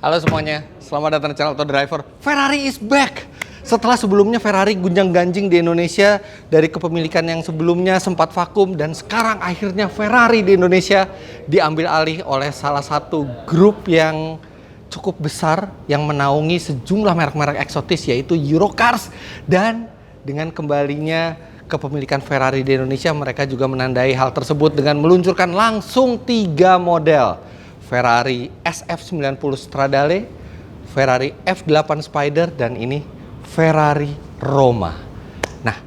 Halo semuanya, selamat datang di channel Auto Driver. Ferrari is back! Setelah sebelumnya Ferrari gunjang-ganjing di Indonesia dari kepemilikan yang sebelumnya sempat vakum, dan sekarang akhirnya Ferrari di Indonesia diambil alih oleh salah satu grup yang cukup besar yang menaungi sejumlah merek-merek eksotis, yaitu Eurocars. Dan dengan kembalinya kepemilikan Ferrari di Indonesia, mereka juga menandai hal tersebut dengan meluncurkan langsung 3 model. Ferrari SF90 Stradale, Ferrari F8 Spider, dan ini Ferrari Roma. Nah,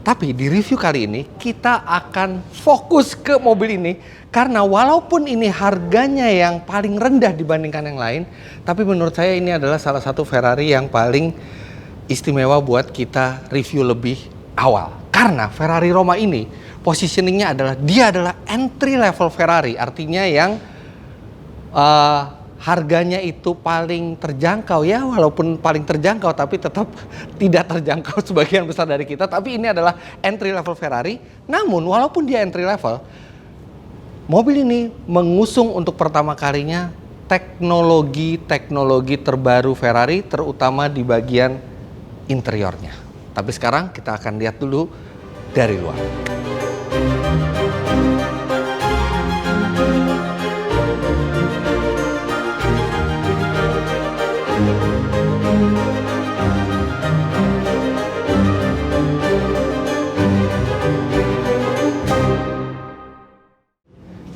tapi di review kali ini kita akan fokus ke mobil ini karena walaupun ini harganya yang paling rendah dibandingkan yang lain, tapi menurut saya ini adalah salah satu Ferrari yang paling istimewa buat kita review lebih awal. Karena Ferrari Roma ini positioningnya adalah dia adalah entry level Ferrari, artinya yang harganya itu paling terjangkau ya, walaupun paling terjangkau tapi tetap tidak terjangkau sebagian besar dari kita. Tapi ini adalah entry level Ferrari. Namun walaupun dia entry level, mobil ini mengusung untuk pertama kalinya teknologi terbaru Ferrari, terutama di bagian interiornya. Tapi sekarang kita akan lihat dulu dari luar.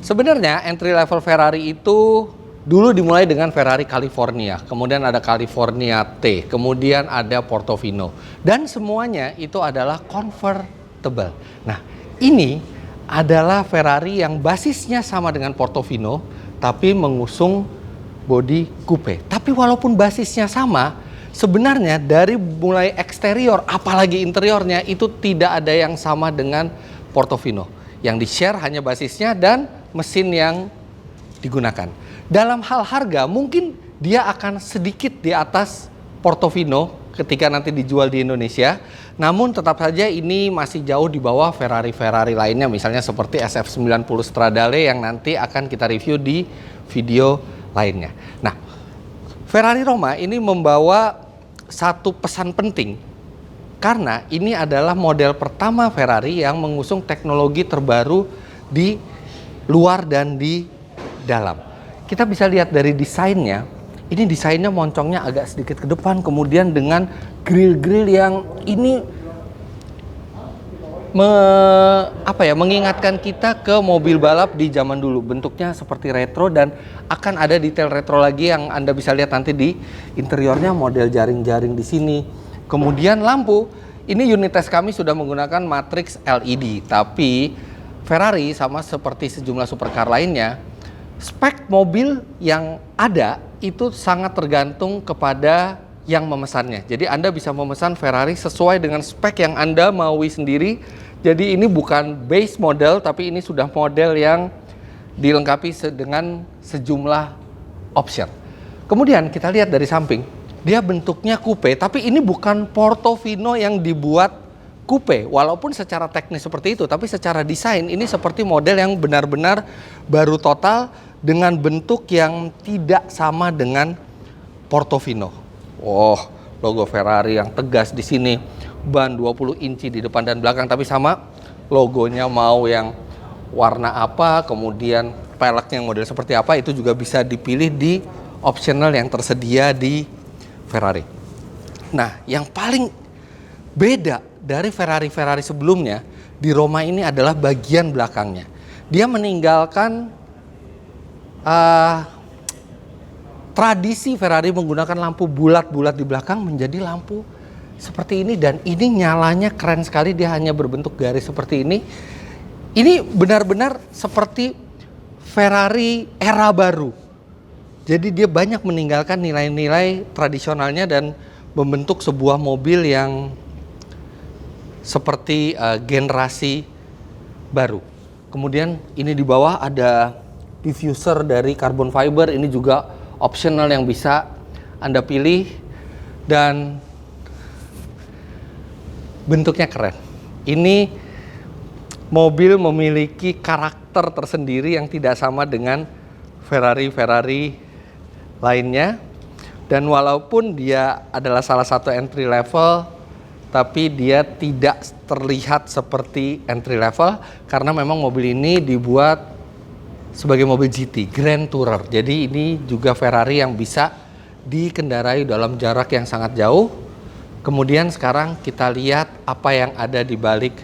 Sebenarnya entry level Ferrari itu dulu dimulai dengan Ferrari California, kemudian ada California T, kemudian ada Portofino, dan semuanya itu adalah convertible. Nah, ini adalah Ferrari yang basisnya sama dengan Portofino, tapi mengusung bodi coupe. Tapi walaupun basisnya sama, sebenarnya dari mulai eksterior apalagi interiornya itu tidak ada yang sama dengan Portofino. Yang di-share hanya basisnya dan mesin yang digunakan. Dalam hal harga mungkin dia akan sedikit di atas Portofino ketika nanti dijual di Indonesia. Namun tetap saja ini masih jauh di bawah Ferrari lainnya, misalnya seperti SF90 Stradale yang nanti akan kita review di video lainnya. Nah, Ferrari Roma ini membawa satu pesan penting karena ini adalah model pertama Ferrari yang mengusung teknologi terbaru di luar dan di dalam. Kita bisa lihat dari desainnya, ini desainnya moncongnya agak sedikit ke depan, kemudian dengan grill-grill yang ini mengingatkan kita ke mobil balap di zaman dulu. Bentuknya seperti retro dan akan ada detail retro lagi yang Anda bisa lihat nanti di interiornya, model jaring-jaring di sini. Kemudian lampu, ini unit tes kami sudah menggunakan matriks LED, tapi Ferrari sama seperti sejumlah supercar lainnya, spek mobil yang ada itu sangat tergantung kepada yang memesannya. Jadi Anda bisa memesan Ferrari sesuai dengan spek yang Anda maui sendiri. Jadi ini bukan base model, tapi ini sudah model yang dilengkapi dengan sejumlah option. Kemudian kita lihat dari samping, dia bentuknya coupe, tapi ini bukan Portofino yang dibuat coupe. Walaupun secara teknis seperti itu, tapi secara desain ini seperti model yang benar-benar baru total dengan bentuk yang tidak sama dengan Portofino. Oh, logo Ferrari yang tegas di sini, ban 20 inci di depan dan belakang, tapi sama logonya mau yang warna apa, kemudian peleknya model seperti apa, itu juga bisa dipilih di optional yang tersedia di Ferrari. Nah, yang paling beda dari Ferrari sebelumnya di Roma ini adalah bagian belakangnya. Dia meninggalkan tradisi Ferrari menggunakan lampu bulat-bulat di belakang menjadi lampu seperti ini, dan ini nyalanya keren sekali. Dia hanya berbentuk garis seperti ini. Ini benar-benar seperti Ferrari era baru. Jadi dia banyak meninggalkan nilai-nilai tradisionalnya dan membentuk sebuah mobil yang seperti generasi baru. Kemudian ini di bawah ada diffuser dari carbon fiber, ini juga optional yang bisa Anda pilih dan bentuknya keren. Ini mobil memiliki karakter tersendiri yang tidak sama dengan Ferrari lainnya. Dan walaupun dia adalah salah satu entry level, tapi dia tidak terlihat seperti entry level karena memang mobil ini dibuat sebagai mobil GT, Grand Tourer. Jadi ini juga Ferrari yang bisa dikendarai dalam jarak yang sangat jauh. Kemudian sekarang kita lihat apa yang ada di balik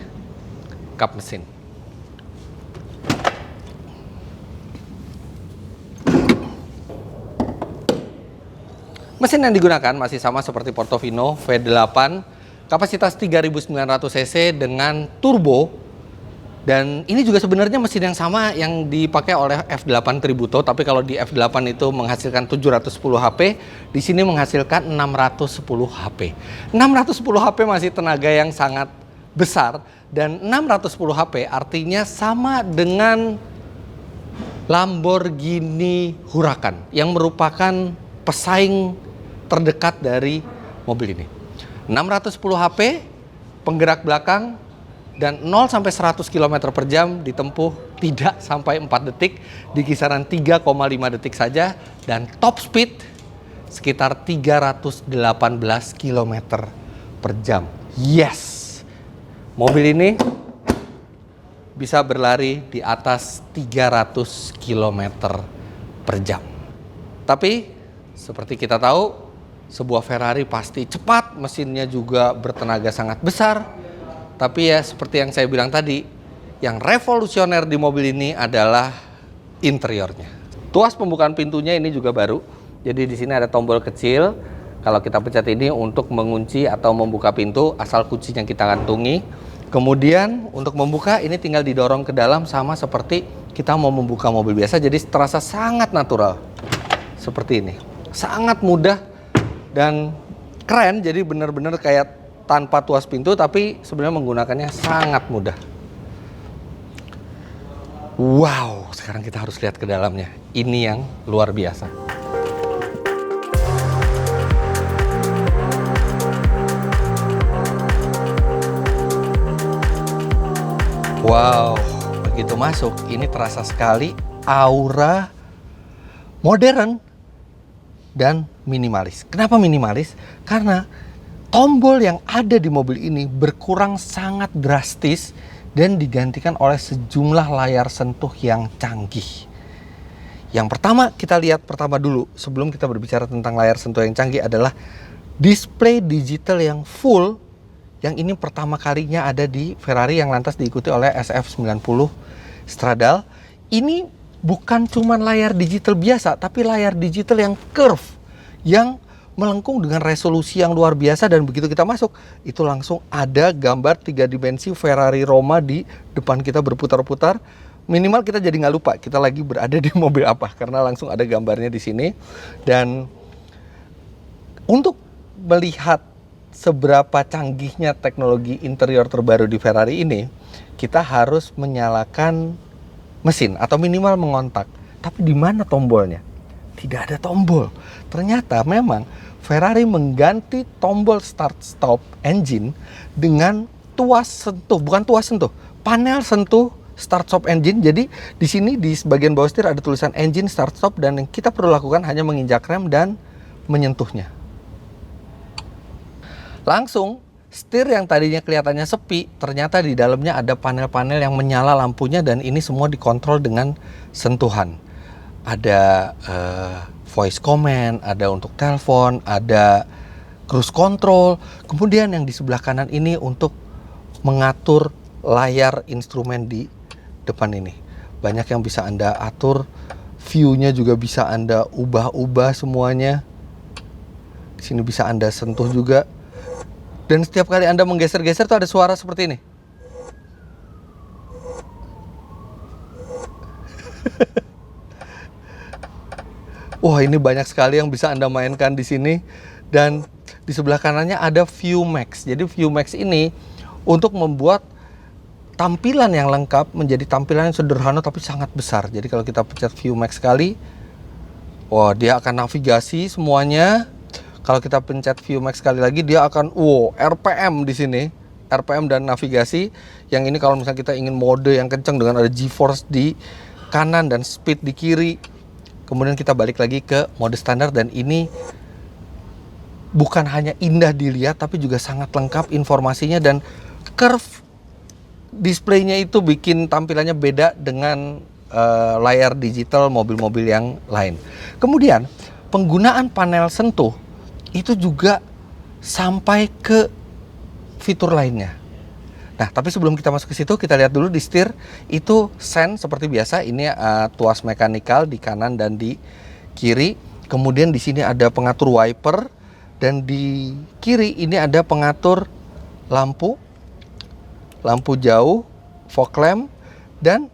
kap mesin. Mesin yang digunakan masih sama seperti Portofino V8, kapasitas 3.900 cc dengan turbo. Dan ini juga sebenarnya mesin yang sama yang dipakai oleh F8 Tributo, tapi kalau di F8 itu menghasilkan 710 HP, di sini menghasilkan 610 HP. 610 HP masih tenaga yang sangat besar, dan 610 HP artinya sama dengan Lamborghini Huracan yang merupakan pesaing terdekat dari mobil ini. 610 HP, penggerak belakang, dan 0 sampai 100 km per jam ditempuh tidak sampai 4 detik, di kisaran 3,5 detik saja, dan top speed sekitar 318 km per jam. Yes, mobil ini bisa berlari di atas 300 km per jam. Tapi seperti kita tahu, sebuah Ferrari pasti cepat, mesinnya juga bertenaga sangat besar. Tapi ya seperti yang saya bilang tadi, yang revolusioner di mobil ini adalah interiornya. Tuas pembukaan pintunya ini juga baru. Jadi di sini ada tombol kecil. Kalau kita pencet ini untuk mengunci atau membuka pintu, asal kuncinya kita kantungi. Kemudian untuk membuka ini tinggal didorong ke dalam sama seperti kita mau membuka mobil biasa. Jadi terasa sangat natural. Seperti ini. Sangat mudah dan keren, jadi benar-benar kayak tanpa tuas pintu, tapi sebenarnya menggunakannya sangat mudah. Wow, sekarang kita harus lihat ke dalamnya. Ini yang luar biasa. Wow, begitu masuk, ini terasa sekali aura modern dan minimalis. Kenapa minimalis? Karena tombol yang ada di mobil ini berkurang sangat drastis dan digantikan oleh sejumlah layar sentuh yang canggih. Yang pertama kita lihat dulu sebelum kita berbicara tentang layar sentuh yang canggih adalah display digital yang full, yang ini pertama kalinya ada di Ferrari yang lantas diikuti oleh SF90 Stradale. Ini bukan cuma layar digital biasa, tapi layar digital yang curve, yang melengkung dengan resolusi yang luar biasa, dan begitu kita masuk, itu langsung ada gambar 3 dimensi Ferrari Roma di depan kita berputar-putar. Minimal kita jadi nggak lupa kita lagi berada di mobil apa, karena langsung ada gambarnya di sini. Dan untuk melihat seberapa canggihnya teknologi interior terbaru di Ferrari ini, kita harus menyalakan mesin atau minimal mengontak. Tapi di mana tombolnya? Tidak ada tombol. Ternyata memang Ferrari mengganti tombol start stop engine dengan tuas sentuh, bukan tuas sentuh, panel sentuh start stop engine. Jadi di sini di bagian bawah setir ada tulisan engine start stop, dan yang kita perlu lakukan hanya menginjak rem dan menyentuhnya. Langsung setir yang tadinya kelihatannya sepi, ternyata di dalamnya ada panel-panel yang menyala lampunya, dan ini semua dikontrol dengan sentuhan. Ada voice command, ada untuk telepon, ada cruise control. Kemudian yang di sebelah kanan ini untuk mengatur layar instrumen di depan ini. Banyak yang bisa Anda atur, view-nya juga bisa Anda ubah-ubah semuanya. Di sini bisa Anda sentuh juga. Dan setiap kali Anda menggeser-geser tuh ada suara seperti ini. Wah, ini banyak sekali yang bisa Anda mainkan di sini. Dan di sebelah kanannya ada View Max. Jadi View Max ini untuk membuat tampilan yang lengkap menjadi tampilan yang sederhana tapi sangat besar. Jadi kalau kita pencet View Max sekali, wah, dia akan navigasi semuanya. Kalau kita pencet View Max sekali lagi, dia akan RPM di sini, RPM dan navigasi. Yang ini kalau misalnya kita ingin mode yang kencang dengan ada G-force di kanan dan speed di kiri. Kemudian kita balik lagi ke mode standar, dan ini bukan hanya indah dilihat, tapi juga sangat lengkap informasinya, dan curve displaynya itu bikin tampilannya beda dengan layar digital mobil-mobil yang lain. Kemudian penggunaan panel sentuh itu juga sampai ke fitur lainnya. Nah, tapi sebelum kita masuk ke situ, kita lihat dulu di setir itu sen seperti biasa. Ini tuas mekanikal di kanan dan di kiri. Kemudian di sini ada pengatur wiper, dan di kiri ini ada pengatur lampu jauh, fog lamp, dan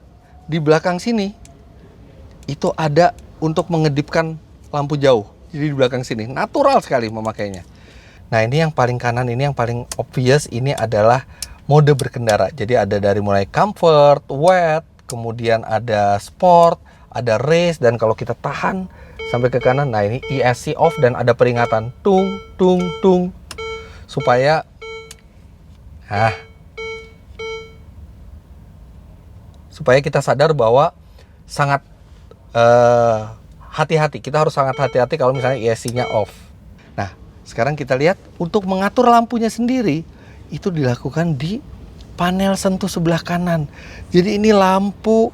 di belakang sini itu ada untuk mengedipkan lampu jauh. Jadi di belakang sini natural sekali memakainya. Nah, ini yang paling kanan, ini yang paling obvious, ini adalah mode berkendara. Jadi ada dari mulai comfort, wet, kemudian ada sport, ada race, dan kalau kita tahan sampai ke kanan, nah ini ESC off, dan ada peringatan tung tung tung supaya supaya kita sadar bahwa sangat hati-hati. Kita harus sangat hati-hati kalau misalnya ESC-nya off. Nah, sekarang kita lihat untuk mengatur lampunya sendiri itu dilakukan di panel sentuh sebelah kanan. Jadi ini lampu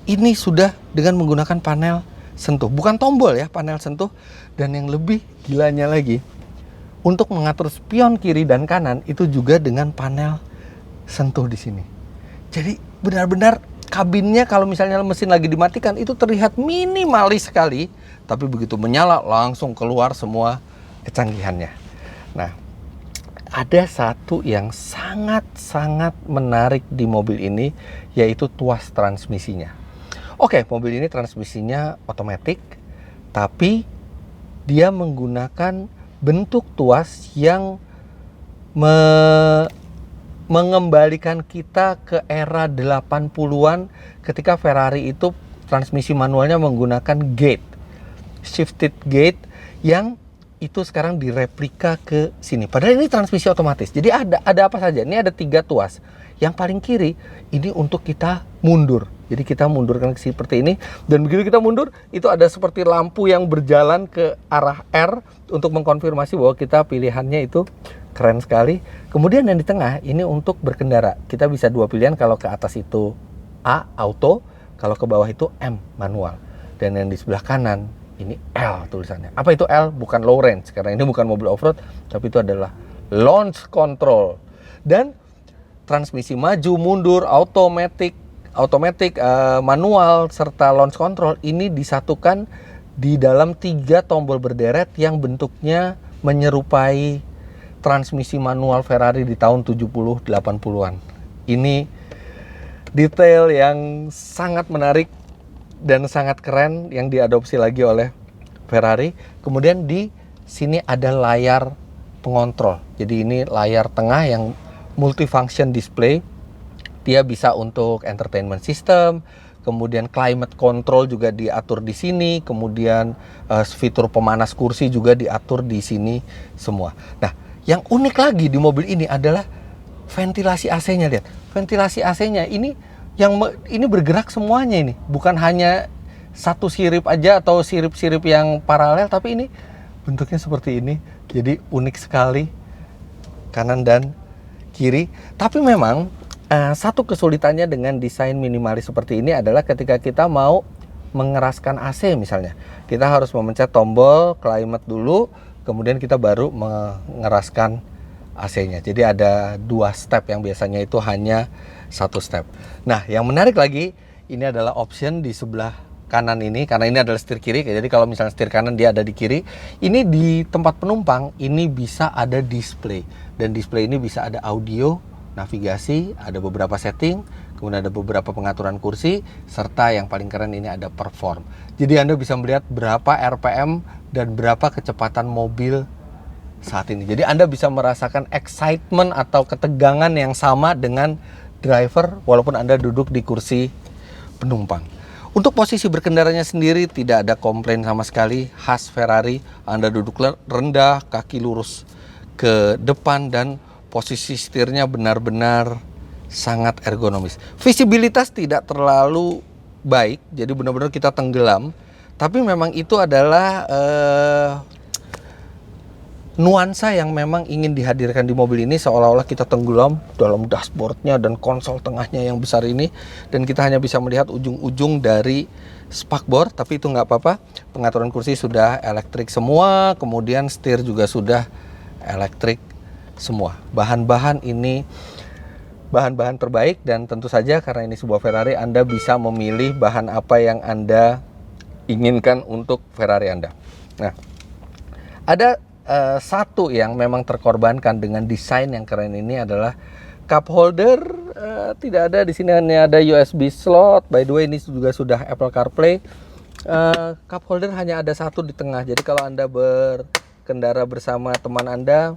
ini sudah dengan menggunakan panel sentuh, bukan tombol ya, panel sentuh. Dan yang lebih gilanya lagi, untuk mengatur spion kiri dan kanan itu juga dengan panel sentuh di sini. Jadi benar-benar kabinnya kalau misalnya mesin lagi dimatikan itu terlihat minimalis sekali, tapi begitu menyala langsung keluar semua kecanggihannya. Nah, ada satu yang sangat-sangat menarik di mobil ini, yaitu tuas transmisinya. Oke, mobil ini transmisinya otomatis, tapi dia menggunakan bentuk tuas yang mengembalikan kita ke era 80-an ketika Ferrari itu transmisi manualnya menggunakan gate, shifted gate, yang itu sekarang direplika ke sini. Padahal ini transmisi otomatis. Jadi ada apa saja? Ini ada 3 tuas. Yang paling kiri ini untuk kita mundur. Jadi kita mundurkan seperti ini, dan begitu kita mundur itu ada seperti lampu yang berjalan ke arah R untuk mengkonfirmasi bahwa kita pilihannya itu keren sekali. Kemudian yang di tengah ini untuk berkendara. Kita bisa 2 pilihan, kalau ke atas itu A, auto, kalau ke bawah itu M, manual. Dan yang di sebelah kanan ini L tulisannya. Apa itu L? Bukan low range, karena ini bukan mobil off-road, tapi itu adalah launch control. Dan transmisi maju, mundur, automatic, manual, serta launch control ini disatukan di dalam 3 tombol berderet yang bentuknya menyerupai transmisi manual Ferrari di tahun 70-80-an. Ini detail yang sangat menarik dan sangat keren yang diadopsi lagi oleh Ferrari. Kemudian di sini ada layar pengontrol. Jadi ini layar tengah yang multifunction display. Dia bisa untuk entertainment system, kemudian climate control juga diatur di sini, kemudian fitur pemanas kursi juga diatur di sini semua. Nah, yang unik lagi di mobil ini adalah ventilasi AC-nya. Lihat, ventilasi AC-nya ini ini bergerak semuanya ini, bukan hanya satu sirip aja atau sirip-sirip yang paralel, tapi ini bentuknya seperti ini. Jadi unik sekali kanan dan kiri. Tapi memang satu kesulitannya dengan desain minimalis seperti ini adalah ketika kita mau mengeraskan AC misalnya, kita harus memencet tombol climate dulu, kemudian kita baru mengeraskan AC-nya. Jadi ada 2 step yang biasanya itu hanya 1 step. Nah, yang menarik lagi ini adalah option di sebelah kanan ini, karena ini adalah setir kiri. Jadi kalau misalnya setir kanan dia ada di kiri, ini di tempat penumpang ini bisa ada display, dan display ini bisa ada audio, navigasi, ada beberapa setting, kemudian ada beberapa pengaturan kursi, serta yang paling keren ini ada perform. Jadi Anda bisa melihat berapa RPM dan berapa kecepatan mobil saat ini. Jadi Anda bisa merasakan excitement atau ketegangan yang sama dengan driver walaupun Anda duduk di kursi penumpang. Untuk posisi berkendaranya sendiri tidak ada komplain sama sekali, khas Ferrari. Anda duduk rendah, kaki lurus ke depan, dan posisi setirnya benar-benar sangat ergonomis. Visibilitas tidak terlalu baik, jadi benar-benar kita tenggelam. Tapi memang itu adalah nuansa yang memang ingin dihadirkan di mobil ini seolah-olah kita tenggelam dalam dashboardnya dan konsol tengahnya yang besar ini, dan kita hanya bisa melihat ujung-ujung dari spakbor. Tapi itu nggak apa-apa, pengaturan kursi sudah elektrik semua, kemudian setir juga sudah elektrik semua. Bahan-bahan ini bahan-bahan terbaik, dan tentu saja karena ini sebuah Ferrari, Anda bisa memilih bahan apa yang Anda inginkan untuk Ferrari Anda. Nah, ada satu yang memang terkorbankan dengan desain yang keren ini adalah cup holder. Tidak ada di sini, hanya ada USB slot. By the way, ini juga sudah Apple CarPlay. Cup holder hanya ada satu di tengah. Jadi kalau Anda berkendara bersama teman Anda,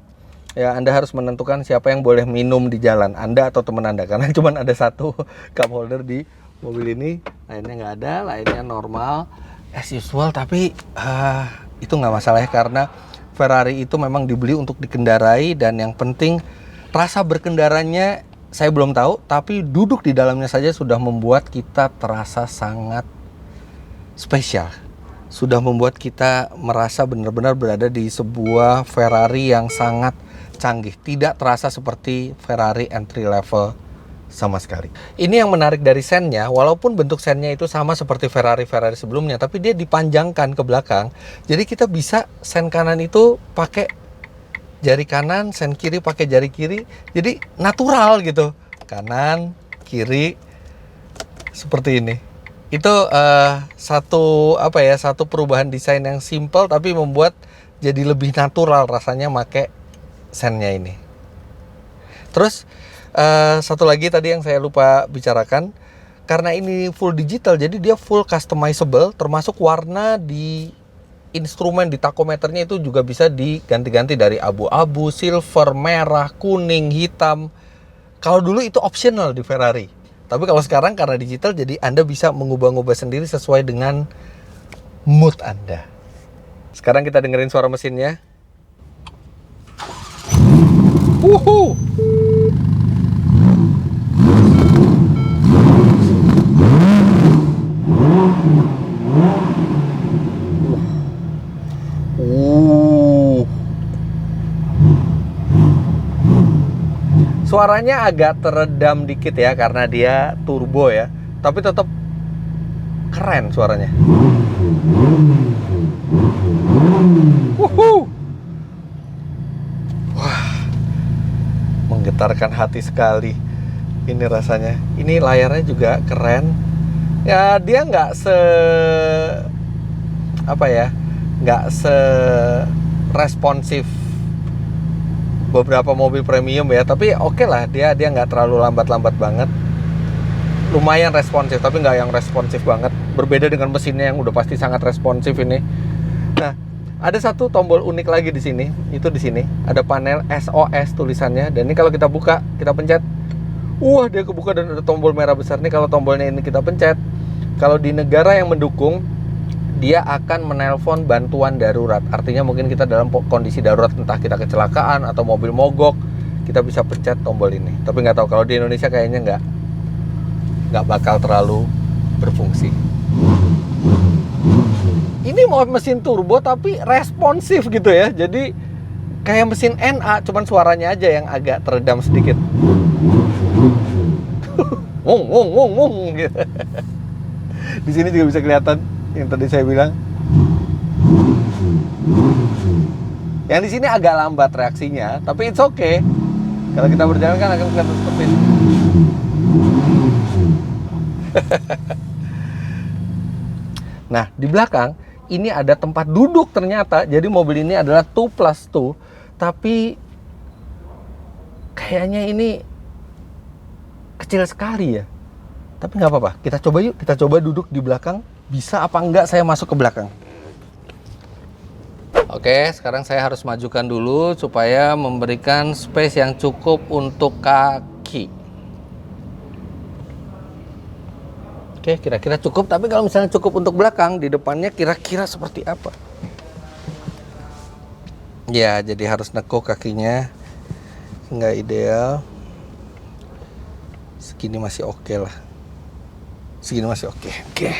ya Anda harus menentukan siapa yang boleh minum di jalan, Anda atau teman Anda, karena cuma ada satu cup holder di mobil ini. Lainnya nggak ada, lainnya normal as usual. Tapi itu nggak masalah ya, karena Ferrari itu memang dibeli untuk dikendarai, dan yang penting rasa berkendaranya saya belum tahu, tapi duduk di dalamnya saja sudah membuat kita terasa sangat spesial. Sudah membuat kita merasa benar-benar berada di sebuah Ferrari yang sangat canggih. Tidak terasa seperti Ferrari entry level sama sekali. Ini yang menarik dari sennya, walaupun bentuk sennya itu sama seperti Ferrari sebelumnya, tapi dia dipanjangkan ke belakang. Jadi kita bisa sen kanan itu pakai jari kanan, sen kiri pakai jari kiri. Jadi natural gitu. Kanan, kiri seperti ini. Itu satu perubahan desain yang simple tapi membuat jadi lebih natural rasanya pakai sennya ini. Terus satu lagi tadi yang saya lupa bicarakan, karena ini full digital, jadi dia full customizable, termasuk warna di instrumen di takometernya itu juga bisa diganti-ganti dari abu-abu, silver, merah, kuning, hitam. Kalau dulu itu optional di Ferrari, tapi kalau sekarang karena digital, jadi Anda bisa mengubah-ubah sendiri sesuai dengan mood Anda. Sekarang kita dengerin suara mesinnya. Wuhu! Suaranya agak teredam dikit ya karena dia turbo ya, tapi tetap keren suaranya. Wuhu! Wah, menggetarkan hati sekali ini rasanya. Ini layarnya juga keren. Ya dia nggak responsif beberapa mobil premium ya, tapi oke lah, dia nggak terlalu lambat banget, lumayan responsif tapi nggak yang responsif banget, berbeda dengan mesinnya yang udah pasti sangat responsif ini. Nah, ada satu tombol unik lagi di sini, itu di sini ada panel SOS tulisannya, dan ini kalau kita buka, kita pencet, dia kebuka dan ada tombol merah besar nih. Kalau tombolnya ini kita pencet, kalau di negara yang mendukung, dia akan menelpon bantuan darurat. Artinya mungkin kita dalam kondisi darurat, entah kita kecelakaan atau mobil mogok, kita bisa pencet tombol ini. Tapi nggak tahu kalau di Indonesia kayaknya nggak bakal terlalu berfungsi. Ini mau mesin turbo tapi responsif gitu ya. Jadi kayak mesin NA, cuman suaranya aja yang agak teredam sedikit. Wong wong wong wong gitu. Di sini juga bisa kelihatan yang tadi saya bilang. Yang di sini agak lambat reaksinya, tapi it's okay. Kalau kita berjalan kan akan kelihatan seperti ini. Nah, di belakang ini ada tempat duduk ternyata. Jadi mobil ini adalah 2+2, tapi kayaknya ini kecil sekali ya. Tapi nggak apa-apa, kita coba yuk, kita coba duduk di belakang. Bisa apa enggak saya masuk ke belakang? Oke, sekarang saya harus majukan dulu supaya memberikan space yang cukup untuk kaki. Oke, kira-kira cukup, tapi kalau misalnya cukup untuk belakang, di depannya kira-kira seperti apa? Ya, jadi harus nekuk kakinya. Nggak ideal. Segini masih oke lah. Segini masih oke. Oke.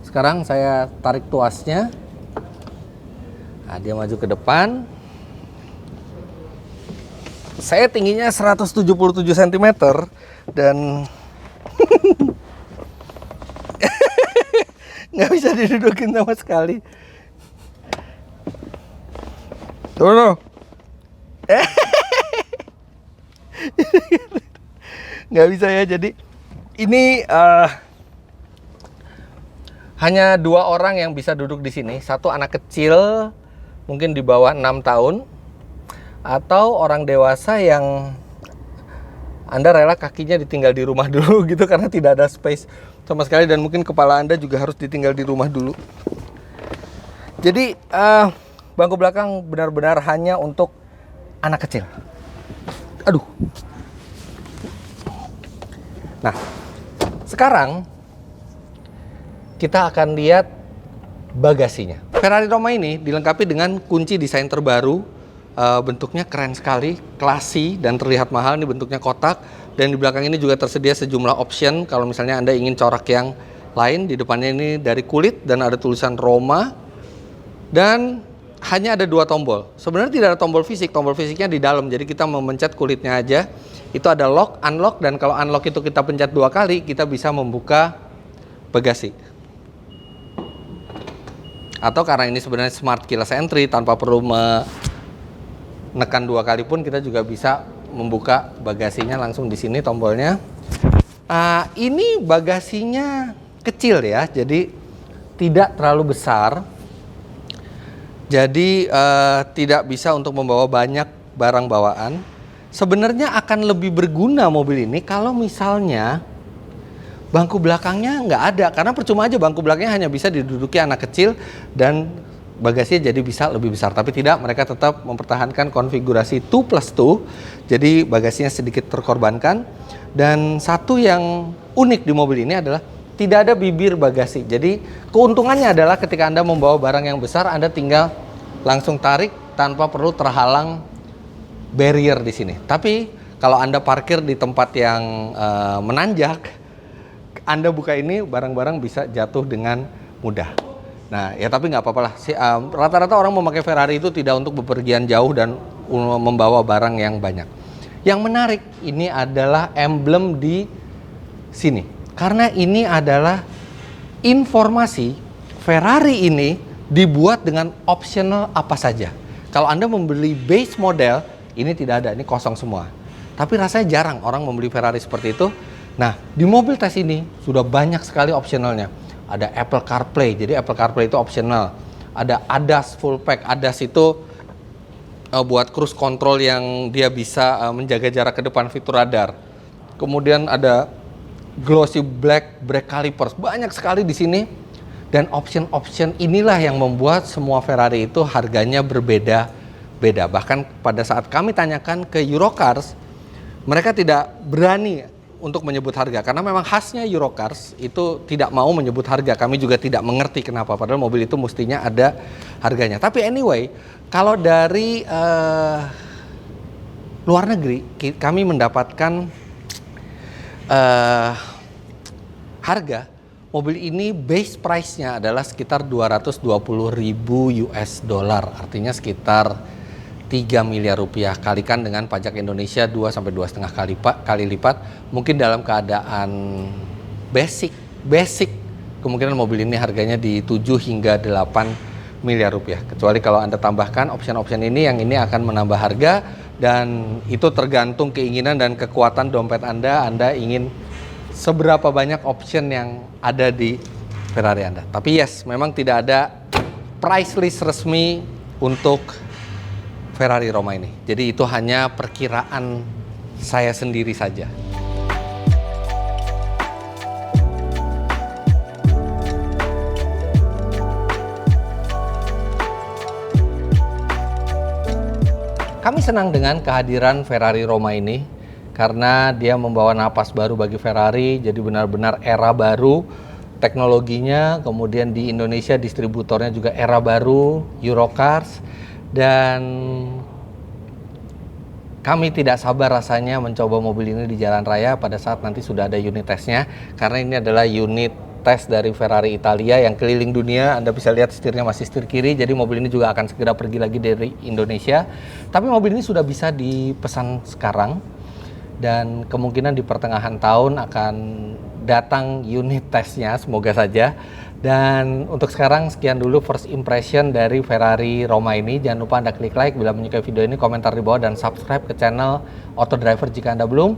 Sekarang saya tarik tuasnya. Nah, dia maju ke depan. Saya tingginya 177 cm dan nggak bisa didudukin sama sekali. Tuh. Nggak bisa ya, jadi ini hanya 2 orang yang bisa duduk di sini. Satu anak kecil mungkin di bawah 6 tahun atau orang dewasa yang Anda rela kakinya ditinggal di rumah dulu gitu karena tidak ada space sama sekali, dan mungkin kepala Anda juga harus ditinggal di rumah dulu. Jadi bangku belakang benar-benar hanya untuk anak kecil. Aduh. Nah, sekarang kita akan lihat bagasinya. Ferrari Roma ini dilengkapi dengan kunci desain terbaru. Bentuknya keren sekali, classy dan terlihat mahal. Ini bentuknya kotak, dan di belakang ini juga tersedia sejumlah option kalau misalnya Anda ingin corak yang lain. Di depannya ini dari kulit dan ada tulisan Roma, dan hanya ada 2 tombol. Sebenarnya tidak ada tombol fisik, tombol fisiknya di dalam, jadi kita memencet kulitnya aja. Itu ada lock, unlock, dan kalau unlock itu kita pencet 2 kali, kita bisa membuka bagasi. Atau karena ini sebenarnya smart keyless entry, tanpa perlu menekan 2 kali pun kita juga bisa membuka bagasinya langsung di sini tombolnya. Ini bagasinya kecil ya, jadi tidak terlalu besar. Jadi tidak bisa untuk membawa banyak barang bawaan. Sebenarnya akan lebih berguna mobil ini kalau misalnya bangku belakangnya nggak ada, karena percuma aja bangku belakangnya hanya bisa diduduki anak kecil dan bagasinya jadi bisa lebih besar. Tapi tidak, mereka tetap mempertahankan konfigurasi 2+2, jadi bagasinya sedikit terkorbankan. Dan satu yang unik di mobil ini adalah tidak ada bibir bagasi. Jadi keuntungannya adalah ketika Anda membawa barang yang besar, Anda tinggal langsung tarik tanpa perlu terhalang barrier di sini. Tapi kalau Anda parkir di tempat yang menanjak, Anda buka ini, barang-barang bisa jatuh dengan mudah. Nah, ya tapi nggak apa-apa lah. Rata-rata orang memakai Ferrari itu tidak untuk bepergian jauh dan membawa barang yang banyak. Yang menarik ini adalah emblem di sini. Karena ini adalah informasi Ferrari ini dibuat dengan optional apa saja. Kalau Anda membeli base model, ini tidak ada, ini kosong semua. Tapi rasanya jarang orang membeli Ferrari seperti itu. Nah, di mobil tes ini sudah banyak sekali optionalnya. Ada Apple CarPlay, jadi Apple CarPlay itu optional. Ada ADAS full pack. ADAS itu buat cruise control yang dia bisa menjaga jarak ke depan, fitur radar. Kemudian ada glossy black brake calipers, banyak sekali di sini. Dan option-option inilah yang membuat semua Ferrari itu harganya berbeda-beda. Bahkan pada saat kami tanyakan ke Eurocars, mereka tidak berani untuk menyebut harga, karena memang khasnya Eurocars itu tidak mau menyebut harga. Kami juga tidak mengerti kenapa, padahal mobil itu mestinya ada harganya. Tapi anyway, kalau dari luar negeri kami mendapatkan harga mobil ini, base price-nya adalah sekitar 220.000 US dollar, artinya sekitar 3 miliar rupiah. Kalikan dengan pajak Indonesia 2 sampai 2,5 kali lipat. Mungkin dalam keadaan basic, kemungkinan mobil ini harganya di 7 hingga 8 miliar rupiah. Kecuali kalau Anda tambahkan option-option ini, yang ini akan menambah harga, dan itu tergantung keinginan dan kekuatan dompet Anda. Anda ingin seberapa banyak option yang ada di Ferrari Anda. Tapi yes, memang tidak ada price list resmi untuk Ferrari Roma ini. Jadi itu hanya perkiraan saya sendiri saja. Kami senang dengan kehadiran Ferrari Roma ini karena dia membawa napas baru bagi Ferrari. Jadi benar-benar era baru teknologinya. Kemudian di Indonesia distributornya juga era baru, Eurocars. Dan kami tidak sabar rasanya mencoba mobil ini di jalan raya pada saat nanti sudah ada unit tesnya, karena ini adalah unit tes dari Ferrari Italia yang keliling dunia. Anda bisa lihat setirnya masih setir kiri, jadi mobil ini juga akan segera pergi lagi dari Indonesia. Tapi mobil ini sudah bisa dipesan sekarang, dan kemungkinan di pertengahan tahun akan datang unit tesnya, semoga saja. Dan untuk sekarang sekian dulu first impression dari Ferrari Roma ini. Jangan lupa Anda klik like bila menyukai video ini, komentar di bawah, dan subscribe ke channel Autodriver jika Anda belum.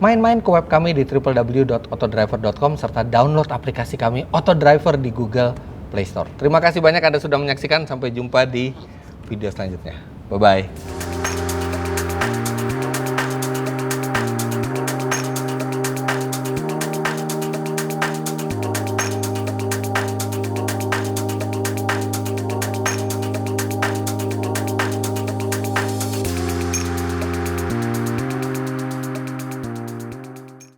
Main-main ke web kami di www.autodriver.com serta download aplikasi kami Autodriver di Google Play Store. Terima kasih banyak Anda sudah menyaksikan. Sampai jumpa di video selanjutnya. Bye-bye.